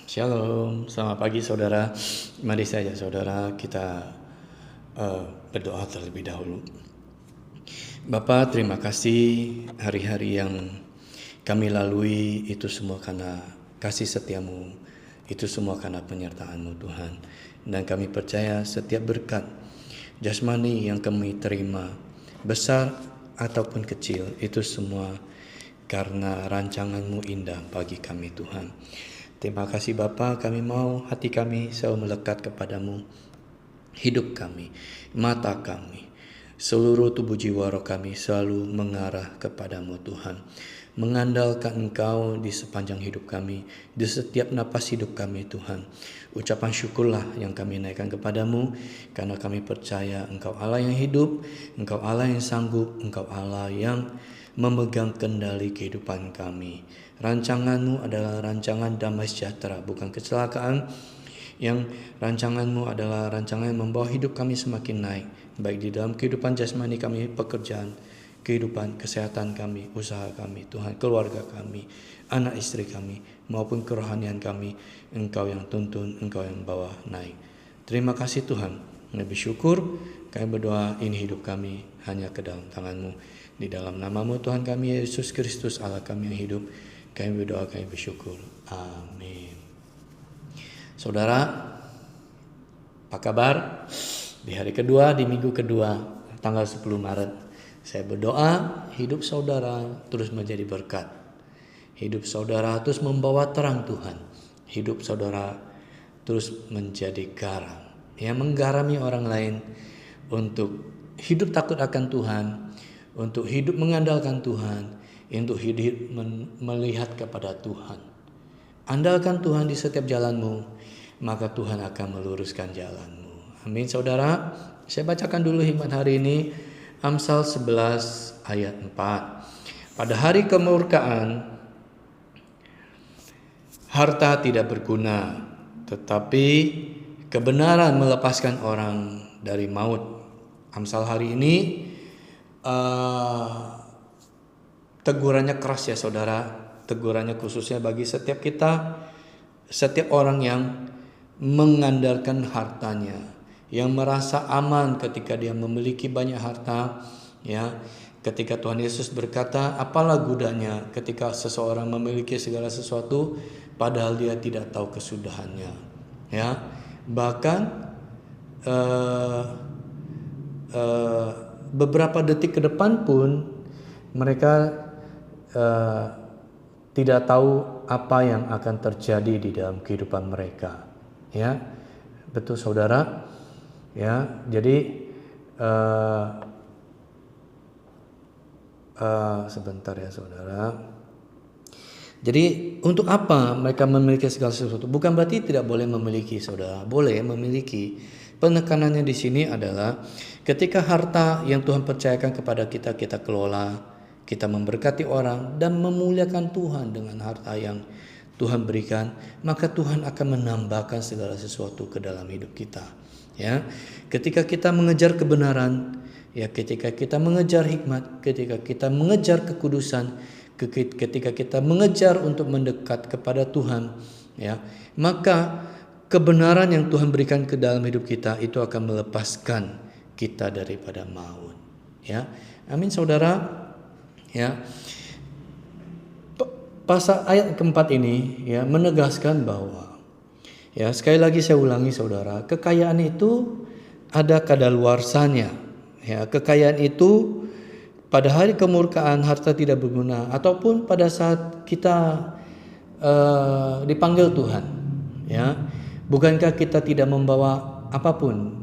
Shalom, selamat pagi saudara. Mari saja saudara kita berdoa terlebih dahulu. Bapa, terima kasih hari-hari yang kami lalui itu semua karena kasih setiamu, itu semua karena penyertaan-Mu Tuhan. Dan kami percaya setiap berkat jasmani yang kami terima, besar ataupun kecil, itu semua karena rancangan-Mu indah bagi kami Tuhan. Terima kasih Bapa, kami mau hati kami selalu melekat kepadamu, hidup kami, mata kami, seluruh tubuh jiwa roh kami selalu mengarah kepadamu Tuhan. Mengandalkan Engkau di sepanjang hidup kami, di setiap napas hidup kami Tuhan. Ucapan syukurlah yang kami naikkan kepadamu, karena kami percaya Engkau Allah yang hidup, Engkau Allah yang sanggup, Engkau Allah yang memegang kendali kehidupan kami. Rancangan-Mu adalah rancangan damai sejahtera, bukan kecelakaan. Yang rancangan-Mu adalah rancangan yang membawa hidup kami semakin naik, baik di dalam kehidupan jasmani kami, pekerjaan, kehidupan, kesehatan kami, usaha kami, Tuhan, keluarga kami, anak istri kami, maupun kerohanian kami. Engkau yang tuntun, Engkau yang bawa naik. Terima kasih Tuhan. Lebih syukur kami berdoa, ini hidup kami hanya ke dalam tangan-Mu. Di dalam nama-Mu Tuhan kami Yesus Kristus Allah kami yang hidup, kami berdoa, kami bersyukur. Amin. Saudara, apa kabar? Di hari kedua, di minggu kedua, tanggal 10 Maret, saya berdoa hidup saudara terus menjadi berkat. Hidup saudara terus membawa terang Tuhan. Hidup saudara terus menjadi garam, yang menggarami orang lain untuk hidup takut akan Tuhan, untuk hidup mengandalkan Tuhan, untuk hidup melihat kepada Tuhan. Andalkan Tuhan di setiap jalanmu, maka Tuhan akan meluruskan jalanmu. Amin saudara. Saya bacakan dulu hikmat hari ini, Amsal 11 ayat 4. Pada hari kemurkaan, harta tidak berguna, tetapi kebenaran melepaskan orang dari maut. Amsal hari ini tegurannya keras ya saudara. Tegurannya khususnya bagi setiap kita, setiap orang yang mengandalkan hartanya, yang merasa aman ketika dia memiliki banyak harta, ya. Ketika Tuhan Yesus berkata, apalah gunanya ketika seseorang memiliki segala sesuatu padahal dia tidak tahu kesudahannya, ya. Bahkan beberapa detik ke depan pun mereka tidak tahu apa yang akan terjadi di dalam kehidupan mereka, ya. Betul saudara, ya. Jadi sebentar ya saudara. Jadi untuk apa mereka memiliki segala sesuatu? Bukan berarti tidak boleh memiliki saudara, boleh memiliki. Penekanannya di sini adalah ketika harta yang Tuhan percayakan kepada kita, kita kelola, kita memberkati orang dan memuliakan Tuhan dengan harta yang Tuhan berikan, maka Tuhan akan menambahkan segala sesuatu ke dalam hidup kita, ya. Ketika kita mengejar kebenaran, ya, ketika kita mengejar hikmat, ketika kita mengejar kekudusan, ketika kita mengejar untuk mendekat kepada Tuhan, ya, maka kebenaran yang Tuhan berikan ke dalam hidup kita itu akan melepaskan kita daripada maut, ya. Amin saudara. Ya, pasal ayat keempat ini ya menegaskan bahwa, ya, sekali lagi saya ulangi saudara, kekayaan itu ada kadaluarsanya, ya. Kekayaan itu pada hari kemurkaan harta tidak berguna, ataupun pada saat kita dipanggil Tuhan, ya. Bukankah kita tidak membawa apapun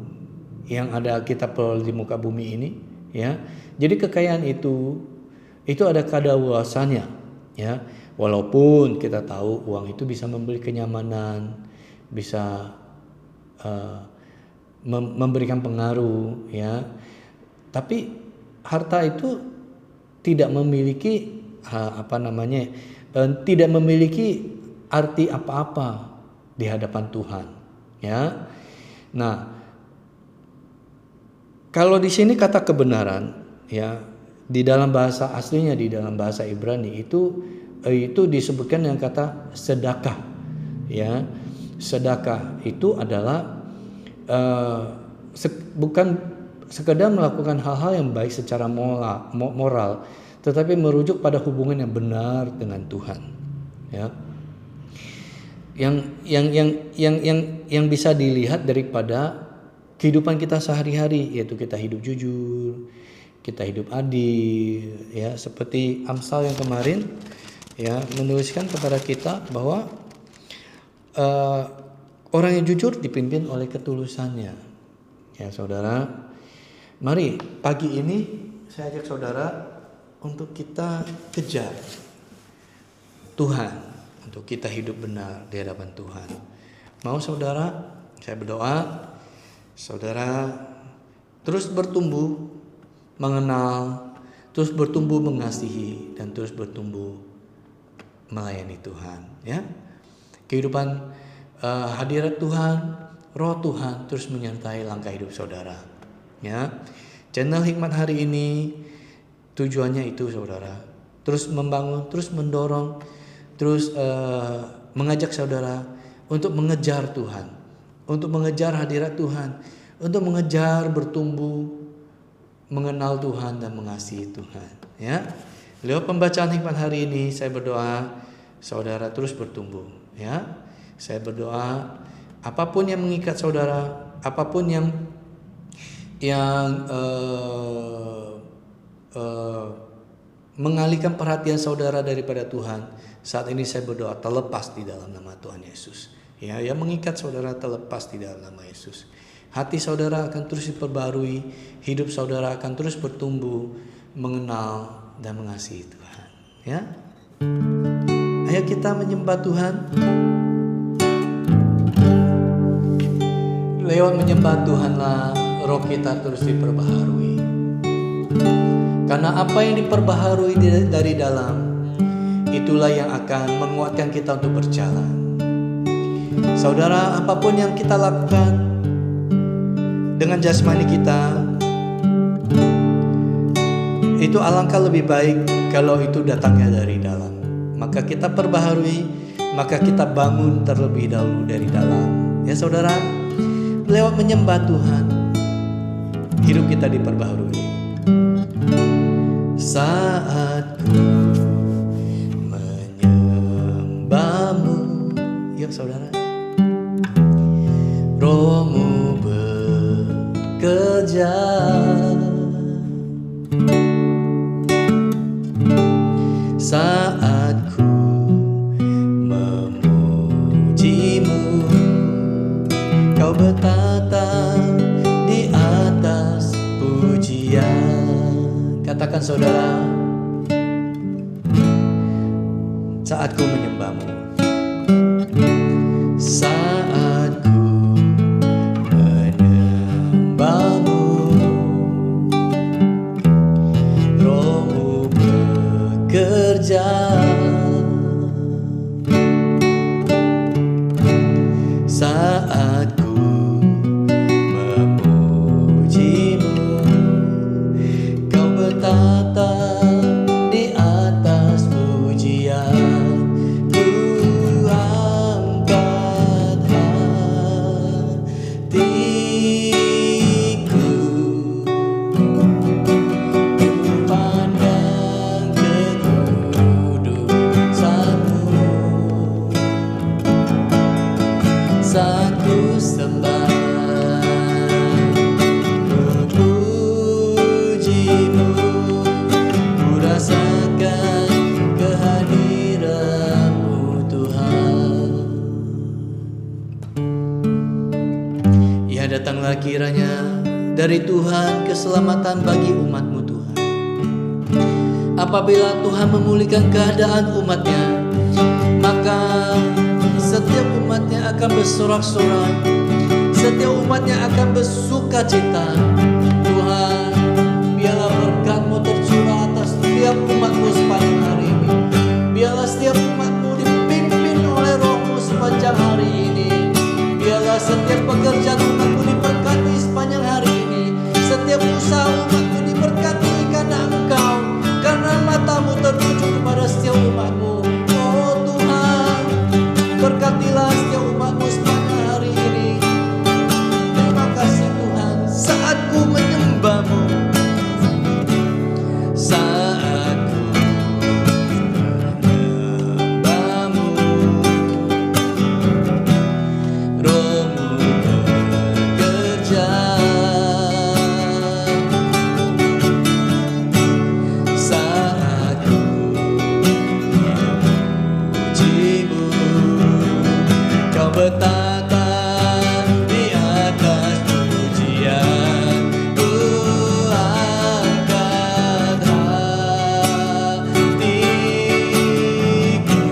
yang ada kita peroleh di muka bumi ini, ya. Jadi kekayaan itu ada kadaluarsanya, ya. Walaupun kita tahu uang itu bisa memberi kenyamanan, bisa memberikan pengaruh, ya. Tapi harta itu tidak memiliki tidak memiliki arti apa-apa di hadapan Tuhan, ya. Nah, kalau di sini kata kebenaran, ya, di dalam bahasa aslinya, di dalam bahasa Ibrani itu disebutkan dengan kata sedekah. Ya, sedekah itu adalah bukan sekedar melakukan hal-hal yang baik secara moral, tetapi merujuk pada hubungan yang benar dengan Tuhan. Ya, yang bisa dilihat daripada kehidupan kita sehari-hari, yaitu kita hidup jujur, kita hidup adil, ya, seperti Amsal yang kemarin ya menuliskan kepada kita bahwa orang yang jujur dipimpin oleh ketulusannya. Ya saudara, mari pagi ini saya ajak saudara untuk kita kejar Tuhan, untuk kita hidup benar di hadapan Tuhan. Mau saudara? Saya berdoa saudara terus bertumbuh mengenal, terus bertumbuh mengasihi, dan terus bertumbuh melayani Tuhan. Ya, kehidupan hadirat Tuhan, Roh Tuhan terus menyertai langkah hidup saudara. Ya, channel Hikmat hari ini tujuannya itu saudara, terus membangun, terus mendorong, terus mengajak saudara untuk mengejar Tuhan, untuk mengejar hadirat Tuhan, untuk mengejar bertumbuh mengenal Tuhan dan mengasihi Tuhan. Ya, lewat pembacaan hikmat hari ini saya berdoa saudara terus bertumbuh. Ya, saya berdoa apapun yang mengikat saudara, apapun yang mengalihkan perhatian saudara daripada Tuhan, saat ini saya berdoa terlepas di dalam nama Tuhan Yesus. Ya, yang mengikat saudara terlepas di dalam nama Yesus. Hati saudara akan terus diperbarui, hidup saudara akan terus bertumbuh mengenal dan mengasihi Tuhan. Ya, ayo kita menyembah Tuhan. Lewat menyembah Tuhanlah roh kita terus diperbaharui. Karena apa yang diperbaharui dari dalam, itulah yang akan menguatkan kita untuk berjalan. Saudara, apapun yang kita lakukan dengan jasmani kita, itu alangkah lebih baik kalau itu datangnya dari dalam. Maka kita perbaharui, maka kita bangun terlebih dahulu dari dalam. Ya saudara, lewat menyembah Tuhan, hidup kita diperbaharui. Saat ku menyembahmu, ya saudara, Rohmu bekerja, saat ku memujimu, Kau bertata di atas pujian. Katakan saudara, saat ku menyembahmu, saat ku menyembahmu, Rohmu bekerja, saat ku memujimu, Kau bertata di atas pujian. Ku angkat hatiku, ku pandang kekudusan-Mu, saat ku sembah memujimu, ku rasakan kehadiran-Mu Tuhan. Ya, datanglah kiranya dari Tuhan keselamatan bagi umat-Mu Tuhan. Apabila Tuhan memulihkan keadaan umat-Nya, maka setiap umat-Nya akan bersorak-sorak, setiap umat-Nya akan bersuka cita. Tuhan, biarlah berkat-Mu tercurah atas setiap umat-Mu sepanjang hari ini. Biarlah setiap umat-Mu dipimpin oleh Roh-Mu sepanjang hari ini. Biarlah setiap pekerjaan umat-Mu diberkati sepanjang hari ini. Setiap usaha umat-Mu diberkati karena Engkau, karena mata-Mu tertuju kepada setiap umat-Mu. Oh Tuhan, berkatilah bertata di atas pujian. Ku angkat hatiku,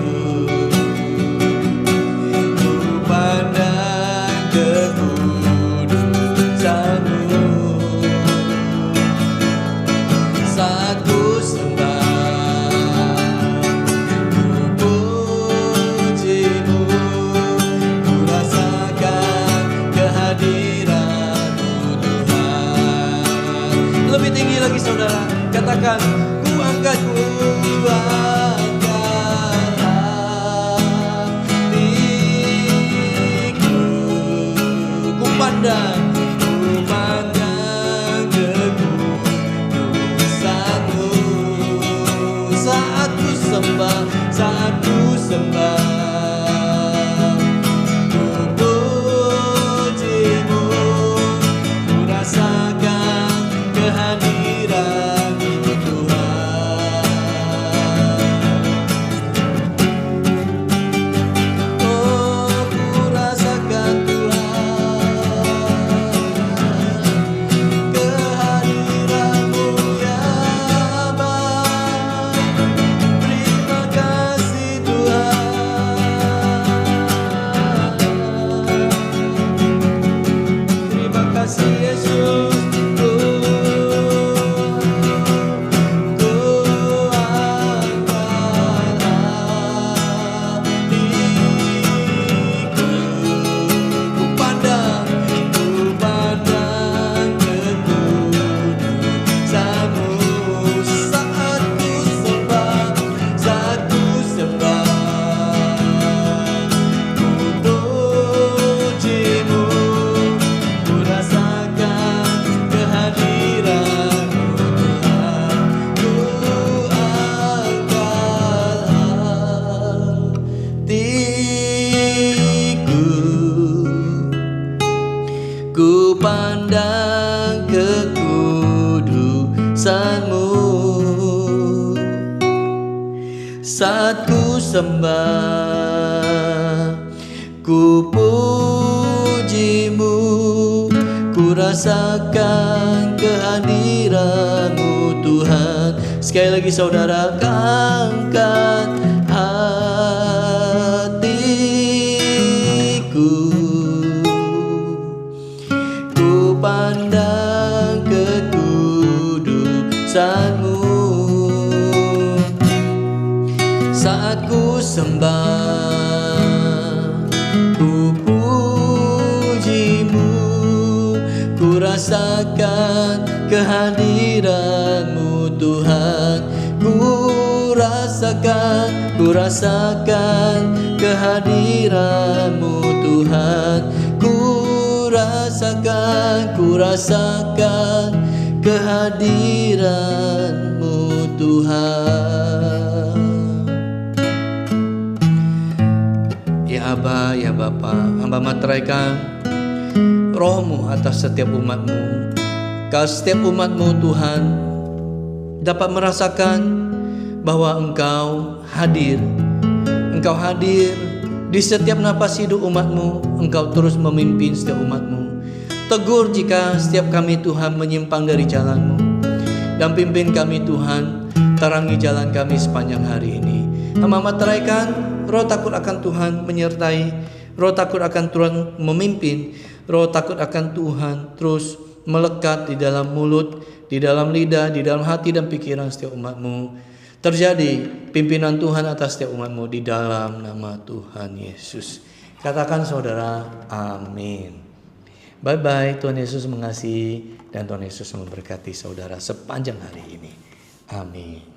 ku pandang kekudusan-Mu. Saat ku sembah, ku puji-Mu, ku rasakan kehadiran-Mu Tuhan. Lebih tinggi lagi saudara, katakan ku angkat hatiku, ku pandang kekudusan-Mu. Saat ku sembah, saat ku sembah, ku puji-Mu, ku rasakan kehadiran-Mu Tuhan. Oh, ku rasakan Tuhan, kehadiran-Mu ya Bapa. Terima kasih Tuhan, terima kasih Yesus. Ku angkat hatiku, ku pandang kekudusan-Mu. Saat ku sembah, saat ku sembah, ku puji-Mu, ku rasakan kehadiran-Mu Tuhan. Ku angkat hatiku, ku pandang kekudusan-Mu. Saat ku sembah, ku puji-Mu, ku rasakan kehadiran-Mu Tuhan. Sekali lagi saudara, angkat hatiku, ku pandang kekudusan-Mu. Saat ku sembah, ku puji-Mu, ku rasakan kehadiran-Mu Tuhan. Ku rasakan kehadiran-Mu Tuhan. Ku rasakan kehadiran-Mu Tuhan. Ya Aba, ya Bapa, hamba materaikan Roh-Mu atas setiap umat-Mu. Setiap umat-Mu Tuhan dapat merasakan bahwa Engkau hadir. Engkau hadir di setiap napas hidup umat-Mu. Engkau terus memimpin setiap umat-Mu. Tegur jika setiap kami Tuhan menyimpang dari jalan-Mu, dan pimpin kami Tuhan, terangi jalan kami sepanjang hari ini. Hamba materaikan roh takut akan Tuhan menyertai, roh takut akan Tuhan memimpin, roh takut akan Tuhan terus melekat di dalam mulut, di dalam lidah, di dalam hati dan pikiran setiap umat-Mu. Terjadi pimpinan Tuhan atas setiap umat-Mu di dalam nama Tuhan Yesus. Katakan saudara, amin. Bye-bye, Tuhan Yesus mengasihi dan Tuhan Yesus memberkati saudara sepanjang hari ini. Amin.